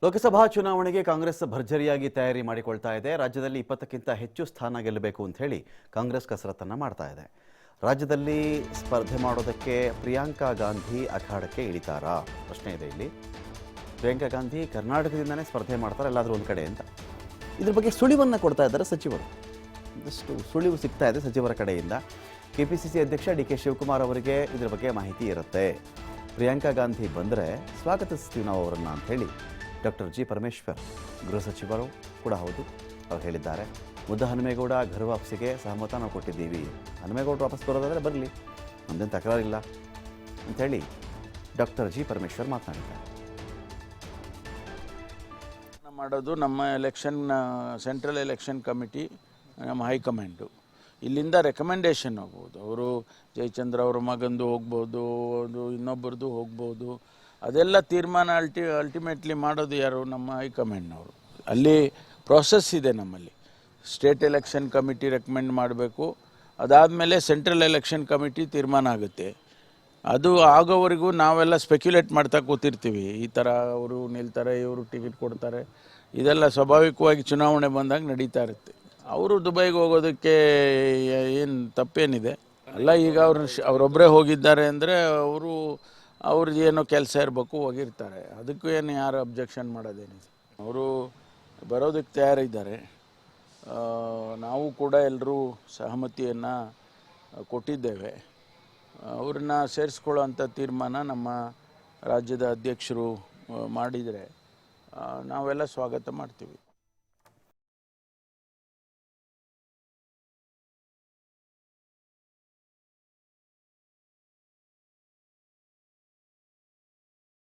ಲೋಕಸಭಾ ಚುನಾವಣೆಗೆ ಕಾಂಗ್ರೆಸ್ ಭರ್ಜರಿಯಾಗಿ ತಯಾರಿ ಮಾಡಿಕೊಳ್ತಾ ಇದೆ. ರಾಜ್ಯದಲ್ಲಿ 20ಕ್ಕಿಂತ ಹೆಚ್ಚು ಸ್ಥಾನ ಗೆಲ್ಲಬೇಕು ಅಂತ ಹೇಳಿ ಕಾಂಗ್ರೆಸ್ ಕಸರತ್ತನ್ನು ಮಾಡ್ತಾ ಇದೆ. ರಾಜ್ಯದಲ್ಲಿ ಸ್ಪರ್ಧೆ ಮಾಡೋದಕ್ಕೆ ಪ್ರಿಯಾಂಕಾ ಗಾಂಧಿ ಅಖಾಡಕ್ಕೆ ಇಳಿತಾರಾ ಪ್ರಶ್ನೆ ಇದೆ ಇಲ್ಲಿ. ಪ್ರಿಯಾಂಕಾ ಗಾಂಧಿ ಕರ್ನಾಟಕದಿಂದನೇ ಸ್ಪರ್ಧೆ ಮಾಡ್ತಾರೆ ಎಲ್ಲಾದರೂ ಒಂದು ಕಡೆ ಅಂತ ಇದ್ರ ಬಗ್ಗೆ ಸುಳಿವನ್ನು ಕೊಡ್ತಾ ಇದ್ದಾರೆ ಸಚಿವರು. ಒಂದಷ್ಟು ಸುಳಿವು ಸಿಗ್ತಾ ಇದೆ ಸಚಿವರ ಕಡೆಯಿಂದ. ಕೆಪಿಸಿಸಿ ಅಧ್ಯಕ್ಷ ಡಿ.ಕೆ. ಶಿವಕುಮಾರ್ ಅವರಿಗೆ ಇದರ ಬಗ್ಗೆ ಮಾಹಿತಿ ಇರುತ್ತೆ. ಪ್ರಿಯಾಂಕಾ ಗಾಂಧಿ ಬಂದರೆ ಸ್ವಾಗತಿಸ್ತೀವಿ ನಾವು ಅವರನ್ನು ಅಂತ ಹೇಳಿ ಡಾಕ್ಟರ್ ಜಿ ಪರಮೇಶ್ವರ್ ಗೃಹ ಸಚಿವರು ಕೂಡ ಹೌದು ಅವರು ಹೇಳಿದ್ದಾರೆ. ಮುದ್ದ ಹನುಮೇಗೌಡ ಗೃಹ ವಾಪಸಿಗೆ ಸಹಮತ ನಾವು ಕೊಟ್ಟಿದ್ದೀವಿ. ಹನುಮೇಗೌಡರು ವಾಪಸ್ ಬರೋದಾದರೆ ಬರಲಿ, ನಮ್ಮದೇನು ತಕರಾರಿಲ್ಲ ಅಂಥೇಳಿ ಡಾಕ್ಟರ್ ಜಿ ಪರಮೇಶ್ವರ್ ಮಾತನಾಡಿದ್ದಾರೆ. ಮಾಡೋದು ನಮ್ಮ ಎಲೆಕ್ಷನ್ ಸೆಂಟ್ರಲ್ ಎಲೆಕ್ಷನ್ ಕಮಿಟಿ, ನಮ್ಮ ಹೈಕಮಾಂಡು ಇಲ್ಲಿಂದ ರೆಕಮೆಂಡೇಶನ್ ಹೋಗ್ಬೋದು. ಅವರು ಜಯಚಂದ್ರ ಅವರ ಮಗಂದು ಹೋಗ್ಬೋದು, ಇನ್ನೊಬ್ಬರದು ಹೋಗ್ಬೋದು. ಅದೆಲ್ಲ ತೀರ್ಮಾನ ಅಲ್ಟಿಮೇಟ್ಲಿ ಮಾಡೋದು ಯಾರು? ನಮ್ಮ ಹೈಕಮಾಂಡ್ನವರು. ಅಲ್ಲಿ ಪ್ರೋಸೆಸ್ ಇದೆ ನಮ್ಮಲ್ಲಿ. ಸ್ಟೇಟ್ ಎಲೆಕ್ಷನ್ ಕಮಿಟಿ ರೆಕಮೆಂಡ್ ಮಾಡಬೇಕು, ಅದಾದಮೇಲೆ ಸೆಂಟ್ರಲ್ ಎಲೆಕ್ಷನ್ ಕಮಿಟಿ ತೀರ್ಮಾನ ಆಗುತ್ತೆ. ಅದು ಆಗೋವರೆಗೂ ನಾವೆಲ್ಲ ಸ್ಪೆಕ್ಯುಲೇಟ್ ಮಾಡ್ತಾ ಕೂತಿರ್ತೀವಿ. ಈ ಥರ ಅವರು ನಿಲ್ತಾರೆ, ಇವರು ಟಿಕೆಟ್ ಕೊಡ್ತಾರೆ, ಇದೆಲ್ಲ ಸ್ವಾಭಾವಿಕವಾಗಿ ಚುನಾವಣೆ ಬಂದಾಗ ನಡೀತಾ ಇರುತ್ತೆ. ಅವರು ದುಬೈಗೆ ಹೋಗೋದಕ್ಕೆ ಏನು ತಪ್ಪೇನಿದೆ? ಅಲ್ಲ, ಈಗ ಅವರೊಬ್ಬರೇ ಹೋಗಿದ್ದಾರೆ ಅಂದರೆ ಅವ್ರದ್ದು ಏನೋ ಕೆಲಸ ಇರಬೇಕು, ಹೋಗಿರ್ತಾರೆ. ಅದಕ್ಕೂ ಏನು ಯಾರು ಅಬ್ಜೆಕ್ಷನ್ ಮಾಡೋದೇನಿದೆ? ಅವರು ಬರೋದಕ್ಕೆ ತಯಾರಿದ್ದಾರೆ. ನಾವು ಕೂಡ ಎಲ್ಲರೂ ಸಹಮತಿಯನ್ನು ಕೊಟ್ಟಿದ್ದೇವೆ. ಅವ್ರನ್ನ ಸೇರಿಸ್ಕೊಳ್ಳೋ ಅಂಥ ತೀರ್ಮಾನ ನಮ್ಮ ರಾಜ್ಯದ ಅಧ್ಯಕ್ಷರು ಮಾಡಿದರೆ ನಾವೆಲ್ಲ ಸ್ವಾಗತ ಮಾಡ್ತೀವಿ.